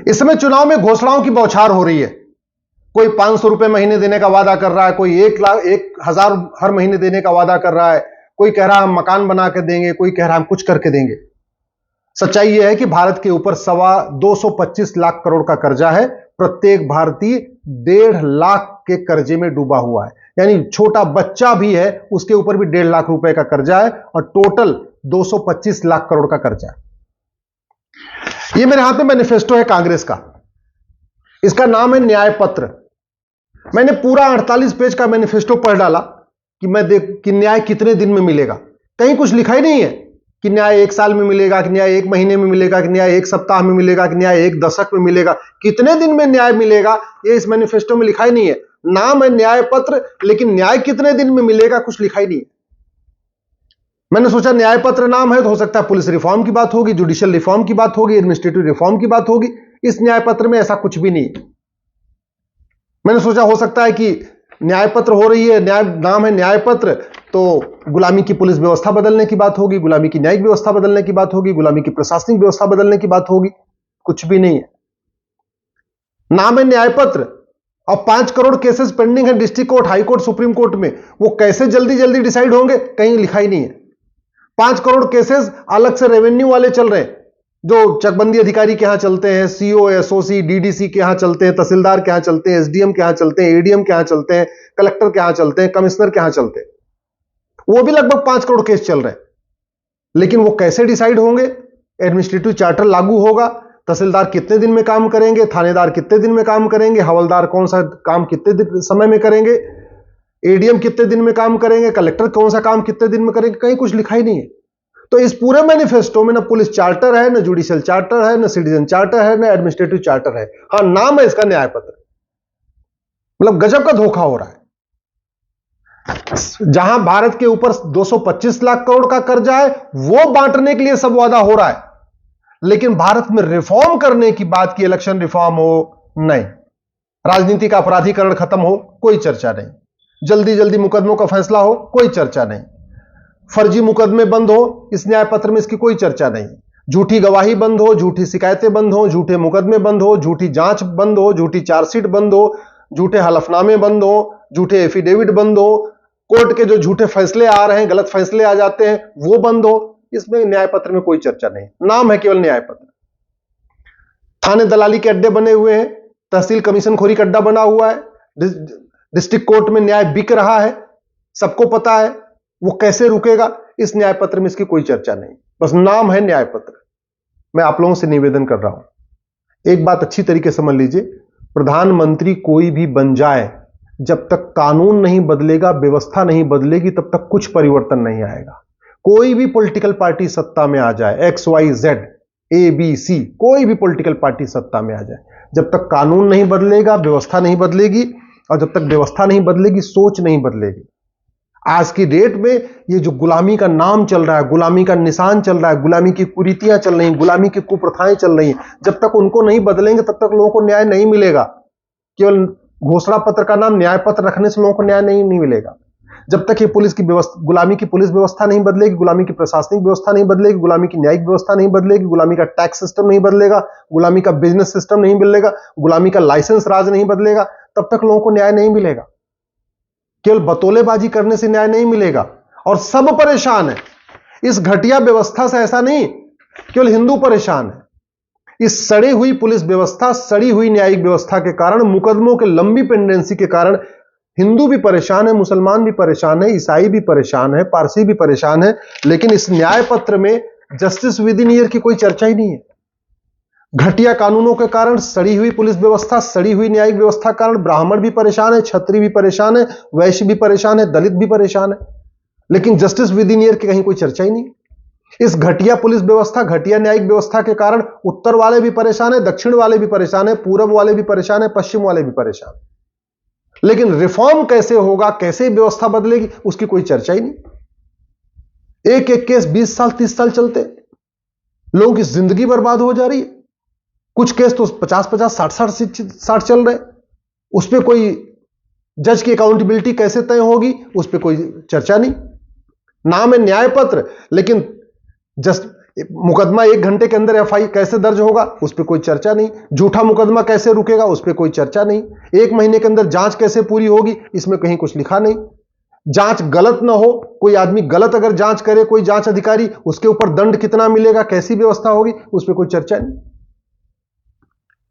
इस समय चुनाव में घोषणाओं की बौछार हो रही है। कोई 500 रुपए महीने देने का वादा कर रहा है, कोई 1,00,000 हर महीने देने का वादा कर रहा है, कोई कह रहा है हम मकान बना के देंगे, कोई कह रहा है हम कुछ करके देंगे। सच्चाई यह है कि भारत के ऊपर 225 लाख करोड़ का कर्जा है। प्रत्येक भारतीय 1.5 लाख के कर्जे में डूबा हुआ है, यानी छोटा बच्चा भी है उसके ऊपर भी 1.5 लाख रुपए का कर्जा है, और टोटल 225 लाख करोड़ का कर्जा है। यह मेरे हाथ में मैनिफेस्टो है कांग्रेस का, इसका नाम है न्याय पत्र। मैंने पूरा 48 पेज का मैनिफेस्टो पढ़ डाला कि न्याय कितने दिन में मिलेगा। कहीं कुछ लिखा ही नहीं है कि न्याय 1 साल में मिलेगा, कि न्याय 1 महीने में मिलेगा, कि न्याय 1 सप्ताह में मिलेगा, कि न्याय 1 दशक में मिलेगा। कितने दिन में न्याय मिलेगा ये इस मैनिफेस्टो में लिखा ही नहीं है। नाम है न्याय पत्र, लेकिन न्याय कितने दिन में मिलेगा कुछ लिखा ही नहीं है। मैंने सोचा न्याय पत्र नाम है तो हो सकता है पुलिस रिफॉर्म की बात होगी, जुडिशियल रिफॉर्म की बात होगी, एडमिनिस्ट्रेटिव रिफॉर्म की बात होगी। इस न्याय पत्र में ऐसा कुछ भी नहीं है। मैंने सोचा हो सकता है कि न्याय पत्र हो रही है, नाम है न्याय पत्र, तो गुलामी की पुलिस व्यवस्था बदलने की बात होगी, गुलामी की न्यायिक व्यवस्था बदलने की बात होगी, गुलामी की प्रशासनिक व्यवस्था बदलने की बात होगी। कुछ भी नहीं है। नाम है न्याय पत्र, और 5 करोड़ केसेस पेंडिंग है district court, high court, supreme court में। वो कैसे जल्दी जल्दी डिसाइड होंगे कहीं लिखा ही नहीं है। 5 करोड़ केसेस अलग से रेवेन्यू वाले चल रहे हैं, जो चकबंदी अधिकारी के यहां चलते हैं, सीओ, एसओसी, डीडीसी के यहां चलते हैं, तहसीलदार के यहां चलते हैं, एसडीएम के यहां चलते हैं, एडीएम के यहां चलते हैं, कलेक्टर के यहां चलते हैं, कमिश्नर के यहां चलते हैं। वो भी लगभग 5 करोड़ केस चल रहे हैं। लेकिन वो कैसे डिसाइड होंगे? एडमिनिस्ट्रेटिव चार्टर लागू होगा, तहसीलदार कितने दिन में काम करेंगे, थानेदार कितने दिन में काम करेंगे, हवलदार कौन सा काम कितने समय में करेंगे, एडीएम कितने दिन में काम करेंगे, कलेक्टर कौन सा काम कितने दिन में करेंगे, कहीं कुछ लिखा ही नहीं है। तो इस पूरे मैनिफेस्टो में ना पुलिस चार्टर है, ना जुडिशियल चार्टर है, ना सिटीजन चार्टर है, ना एडमिनिस्ट्रेटिव चार्टर है। हां, नाम है इसका न्याय पत्र। मतलब गजब का धोखा हो रहा है। जहां भारत के ऊपर 225 लाख करोड़ का कर्जा है, वो बांटने के लिए सब वादा हो रहा है, लेकिन भारत में रिफॉर्म करने की बात की, इलेक्शन रिफॉर्म हो, नहीं। राजनीति का अपराधीकरण खत्म हो, कोई चर्चा नहीं। जल्दी जल्दी मुकदमों का फैसला हो, कोई चर्चा नहीं। फर्जी मुकदमे बंद हो, इस न्याय पत्र में इसकी कोई चर्चा नहीं। झूठी गवाही बंद हो, झूठी शिकायतें बंद हो, झूठे मुकदमे बंद हो, झूठी जांच बंद हो, झूठी चार्जशीट बंद हो, झूठे हलफनामे बंद हो, झूठे एफिडेविट बंद हो, कोर्ट के जो झूठे फैसले आ रहे हैं, गलत फैसले आ जाते हैं, वो बंद हो। इसमें न्याय पत्र में कोई चर्चा नहीं, नाम है केवल न्याय पत्र। थाने दलाली के अड्डे बने हुए हैं, तहसील कमीशन खोरी का अड्डा बना हुआ है, डिस्ट्रिक्ट कोर्ट में न्याय बिक रहा है, सबको पता है। वो कैसे रुकेगा? इस न्याय पत्र में इसकी कोई चर्चा नहीं, बस नाम है न्याय पत्र। मैं आप लोगों से निवेदन कर रहा हूं, एक बात अच्छी तरीके से समझ लीजिए, प्रधानमंत्री कोई भी बन जाए, जब तक कानून नहीं बदलेगा, व्यवस्था नहीं बदलेगी, तब तक कुछ परिवर्तन नहीं आएगा। कोई भी पॉलिटिकल पार्टी सत्ता में आ जाए, XYZ ABC, कोई भी पॉलिटिकल पार्टी सत्ता में आ जाए, जब तक कानून नहीं बदलेगा, व्यवस्था नहीं बदलेगी, और जब तक व्यवस्था नहीं बदलेगी, सोच नहीं बदलेगी। आज की डेट में ये जो गुलामी का नाम चल रहा है, गुलामी का निशान चल रहा है, गुलामी की कुरीतियां चल रही हैं, गुलामी की कुप्रथाएं चल रही हैं, जब तक उनको नहीं बदलेंगे तब तक लोगों को न्याय नहीं मिलेगा। केवल घोषणा पत्र का नाम न्याय पत्र रखने से लोगों को न्याय नहीं मिलेगा। जब तक ये पुलिस की व्यवस्था, गुलामी की पुलिस व्यवस्था नहीं बदलेगी, गुलामी की प्रशासनिक व्यवस्था नहीं बदलेगी, गुलामी की न्यायिक व्यवस्था नहीं बदलेगी, गुलामी का टैक्स सिस्टम नहीं बदलेगा, गुलामी का बिजनेस सिस्टम नहीं बदलेगा, गुलामी का लाइसेंस राज नहीं बदलेगा, तब तक लोगों को न्याय नहीं मिलेगा। केवल बतौलेबाजी करने से न्याय नहीं मिलेगा, और सब परेशान है इस घटिया व्यवस्था से। ऐसा नहीं केवल हिंदू परेशान है, इस सड़ी हुई पुलिस व्यवस्था, सड़ी हुई न्यायिक व्यवस्था के कारण, मुकदमों के लंबी पेंडेंसी के कारण हिंदू भी परेशान है, मुसलमान भी परेशान है, ईसाई भी परेशान है, पारसी भी परेशान है। लेकिन इस न्याय पत्र में जस्टिस विद इन ईयर की कोई चर्चा ही नहीं है। घटिया कानूनों के कारण, सड़ी हुई पुलिस व्यवस्था, सड़ी हुई न्यायिक व्यवस्था के कारण ब्राह्मण भी परेशान है, क्षत्रिय भी परेशान है, वैश्य भी परेशान है, दलित भी परेशान है। लेकिन जस्टिस विद इन ईयर की कहीं कोई चर्चा ही नहीं। इस घटिया पुलिस व्यवस्था, घटिया न्यायिक व्यवस्था के कारण उत्तर वाले भी परेशान है, दक्षिण वाले भी परेशान है, पूरब वाले भी परेशान है, पश्चिम वाले भी परेशान है। लेकिन रिफॉर्म कैसे होगा, कैसे व्यवस्था बदलेगी, उसकी कोई चर्चा ही नहीं। एक एक केस 20 साल 30 साल चलते, लोगों की जिंदगी बर्बाद हो जा रही है। कुछ केस तो 50-50 60-60 चल रहे, उस पर कोई जज की अकाउंटेबिलिटी कैसे तय होगी, उस पर कोई चर्चा नहीं। नाम है न्याय पत्र, लेकिन जस्ट मुकदमा 1 घंटे के अंदर एफआई कैसे दर्ज होगा, उस पर कोई चर्चा नहीं। झूठा मुकदमा कैसे रुकेगा, उस पर कोई चर्चा नहीं। 1 महीने के अंदर जांच कैसे पूरी होगी, इसमें कहीं कुछ लिखा नहीं। जांच गलत ना हो, कोई आदमी गलत अगर जांच करे, कोई जांच अधिकारी, उसके ऊपर दंड कितना मिलेगा, कैसी व्यवस्था होगी, उस पर कोई चर्चा नहीं।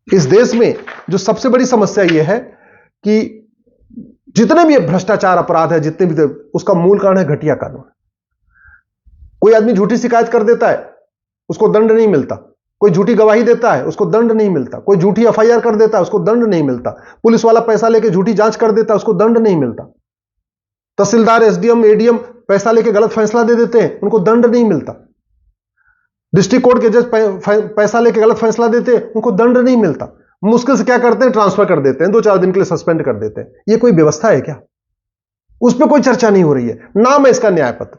इस देश में जो सबसे बड़ी समस्या यह है कि जितने भी भ्रष्टाचार अपराध है, जितने भी, उसका मूल कारण है घटिया कानून। कोई आदमी झूठी शिकायत कर देता है, उसको दंड नहीं मिलता। कोई झूठी गवाही देता है, उसको दंड नहीं मिलता। कोई झूठी एफआईआर कर देता है, उसको दंड नहीं मिलता। पुलिस वाला पैसा लेके झूठी जांच कर देता है, उसको दंड नहीं मिलता। तहसीलदार, एसडीएम, एडीएम पैसा लेके गलत फैसला दे देते हैं, उनको दंड नहीं मिलता। डिस्ट्रिक्ट कोर्ट के जज पैसा लेके गलत फैसला देते हैं, उनको दंड नहीं मिलता। मुश्किल से क्या करते हैं, ट्रांसफर कर देते हैं, 2-4 दिन के लिए सस्पेंड कर देते हैं। यह कोई व्यवस्था है क्या? उस पर कोई चर्चा नहीं हो रही है। नाम है इसका न्याय पत्र।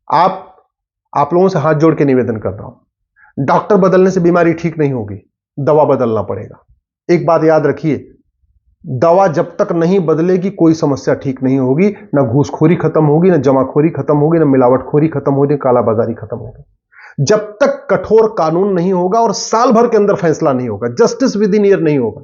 आप लोगों से हाथ जोड़ के निवेदन कर रहा हूं, डॉक्टर बदलने से बीमारी ठीक नहीं होगी, दवा बदलना पड़ेगा। एक बात याद रखिए, दवा जब तक नहीं बदलेगी कोई समस्या ठीक नहीं होगी। ना घूसखोरी खत्म होगी, ना जमाखोरी खत्म होगी, ना मिलावटखोरी खत्म होगी, कालाबाजारी खत्म होगी। जब तक कठोर कानून नहीं होगा और साल भर के अंदर फैसला नहीं होगा, जस्टिस विद इन ईयर नहीं होगा,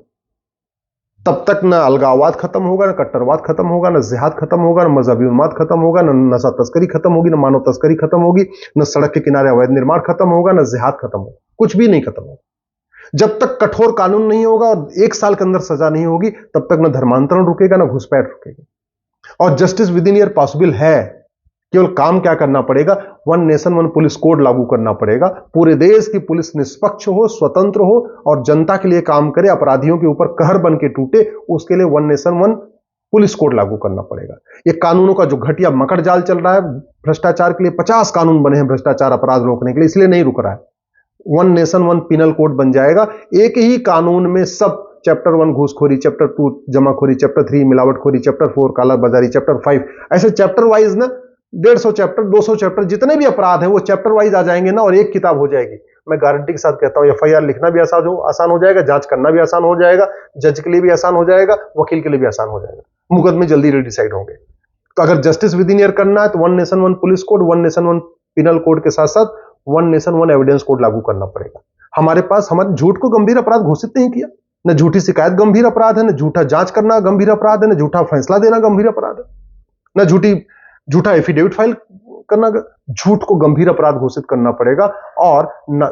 तब तक ना अलगाववाद खत्म होगा, ना कट्टरवाद खत्म होगा, ना जिहाद खत्म होगा, ना मजहबी उन्माद खत्म होगा, ना नशा तस्करी खत्म होगी, ना मानव तस्करी खत्म होगी, ना सड़क के किनारे अवैध निर्माण खत्म होगा, ना जिहाद खत्म होगा। कुछ भी नहीं खत्म होगा। जब तक कठोर कानून नहीं होगा और 1 साल के अंदर सजा नहीं होगी, तब तक ना धर्मांतरण रुकेगा, ना घुसपैठ रुकेगी। और justice with in year possible है। केवल काम क्या करना पड़ेगा, 1 नेशन 1 पुलिस कोड लागू करना पड़ेगा। पूरे देश की पुलिस निष्पक्ष हो, स्वतंत्र हो और जनता के लिए काम करे, अपराधियों के ऊपर कहर बन के टूटे। उसके लिए 1 नेशन 1 पुलिस कोड लागू करना पड़ेगा। ये कानूनों का जो घटिया मकड़ जाल चल रहा है, भ्रष्टाचार के लिए 50 कानून बने हैं भ्रष्टाचार अपराध रोकने के लिए, इसलिए नहीं रुक रहा है। 1 नेशन 1 पिनल कोड बन जाएगा। एक ही कानून में सब, चैप्टर 1 घूसखोरी, चैप्टर 2 जमाखोरी, चैप्टर 3 मिलावटखोरी, चैप्टर 4 कालाबाजारी, चैप्टर 5, ऐसे चैप्टर वाइज ना 150 चैप्टर, 200 चैप्टर, जितने भी अपराध है वो चैप्टर वाइज आ जाएंगे ना, और एक किताब हो जाएगी। मैं गारंटी के साथ कहता हूं, एफआईआर लिखना भी आसान हो जाएगा, जांच करना भी आसान हो जाएगा, जज के लिए भी आसान हो जाएगा, वकील के लिए भी आसान हो जाएगा, मुकदमे जल्दी डिसाइड होंगे। तो अगर जस्टिस विद इन ईयर करना है तो 1 nation 1 police code, 1 nation 1 penal code के साथ साथ 1 नेशन 1 एविडेंस कोड लागू करना पड़ेगा। हमारे पास, हमारे झूठ को गंभीर अपराध घोषित नहीं किया। न झूठी शिकायत गंभीर अपराध है, न झूठा जांच करना गंभीर अपराध है, न झूठा फैसला देना गंभीर अपराध है, न झूठा एफिडेविट फाइल करना। झूठ को गंभीर अपराध घोषित करना पड़ेगा। और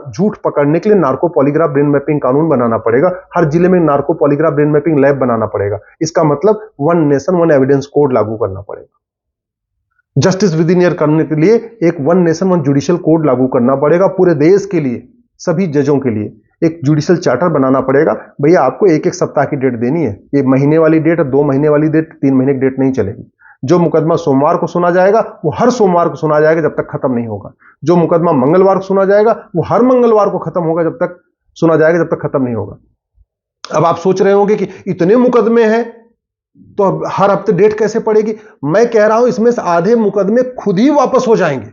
झूठ पकड़ने के लिए नार्को पॉलीग्राफ ब्रेन मैपिंग कानून बनाना पड़ेगा। हर जिले में narco polygraph brain mapping lab बनाना पड़ेगा। इसका मतलब 1 नेशन 1 एविडेंस कोड लागू करना पड़ेगा। जस्टिस विद इन ईयर करने के लिए एक 1 नेशन 1 जुडिशियल कोड लागू करना पड़ेगा। पूरे देश के लिए, सभी जजों के लिए एक जुडिशियल चार्टर बनाना पड़ेगा। भैया आपको 1-1 सप्ताह की डेट देनी है। ये महीने वाली डेट, 2 महीने वाली डेट, 3 महीने की डेट नहीं चलेगी। जो मुकदमा सोमवार को सुना जाएगा वो हर सोमवार को सुना जाएगा जब तक खत्म नहीं होगा। जो मुकदमा मंगलवार को सुना जाएगा वो हर मंगलवार को खत्म होगा, जब तक सुना जाएगा, जब तक खत्म नहीं होगा। अब आप सोच रहे होंगे कि इतने मुकदमे हैं तो अब हर हफ्ते डेट कैसे पड़ेगी। मैं कह रहा हूं इसमें से आधे मुकदमे खुद ही वापस हो जाएंगे।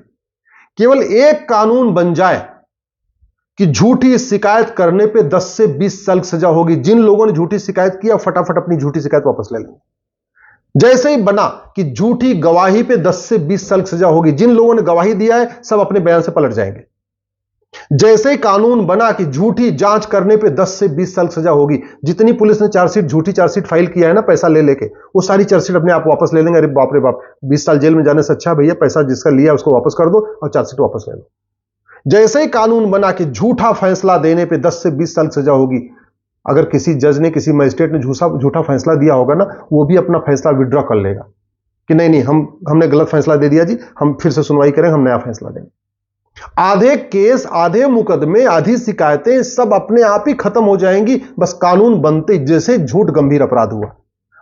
केवल एक कानून बन जाए कि झूठी शिकायत करने पे 10 से 20 साल की सजा होगी। जिन लोगों ने झूठी शिकायत किया फटाफट अपनी झूठी शिकायत वापस ले लेंगे। जैसे ही बना कि झूठी गवाही पे 10 से 20 साल की सजा होगी, जिन लोगों ने गवाही दिया है सब अपने बयान से पलट जाएंगे। जैसे ही कानून बना कि झूठी जांच करने पे 10 से 20 साल सजा होगी, जितनी पुलिस ने चार्जशीट, झूठी चार्जशीट फाइल किया है ना पैसा ले लेके, वो सारी चार्जशीट अपने आप वापस ले लेंगे। अरे बाप रे बाप, 20 साल जेल में जाने से अच्छा भैया पैसा जिसका लिया उसको वापस कर दो और चार्जशीट वापस ले लो। जैसे ही कानून बना कि झूठा फैसला देने पे 10 से 20 साल सजा होगी, अगर किसी जज ने, किसी मजिस्ट्रेट ने झूठा फैसला दिया होगा ना, वो भी अपना फैसला विड्रॉ कर लेगा कि नहीं हमने गलत फैसला दे दिया जी, हम फिर से सुनवाई करेंगे, हम नया फैसला देंगे। आधे केस, आधे मुकदमे, आधी शिकायतें सब अपने आप ही खत्म हो जाएंगी, बस कानून बनते जैसे झूठ गंभीर अपराध हुआ।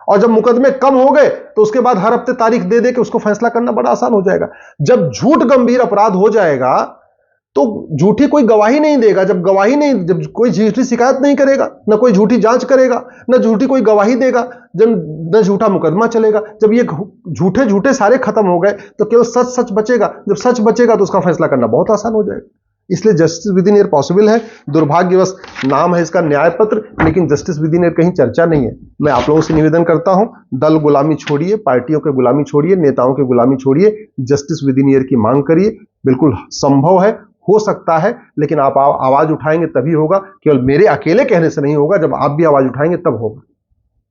और जब मुकदमे कम हो गए तो उसके बाद हर हफ्ते तारीख दे दे के उसको फैसला करना बड़ा आसान हो जाएगा। जब झूठ गंभीर अपराध हो जाएगा तो झूठी कोई गवाही नहीं देगा। जब कोई झूठी शिकायत नहीं करेगा, ना कोई झूठी जांच करेगा, ना झूठी कोई गवाही देगा, न झूठा मुकदमा चलेगा। जब ये झूठे सारे खत्म हो गए तो केवल सच बचेगा। जब सच बचेगा तो उसका फैसला करना बहुत आसान हो जाएगा। इसलिए justice with in year possible है। दुर्भाग्यवश नाम है इसका न्याय पत्र, लेकिन जस्टिस विद इन ईयर कहीं चर्चा नहीं है। मैं आप लोगों से निवेदन करता हूं, दल गुलामी छोड़िए, पार्टियों के गुलामी छोड़िए, नेताओं की गुलामी छोड़िए, जस्टिस विद इन ईयर की मांग करिए। बिल्कुल संभव है, हो सकता है, लेकिन आप आवाज उठाएंगे तभी होगा। केवल मेरे अकेले कहने से नहीं होगा, जब आप भी आवाज उठाएंगे तब होगा।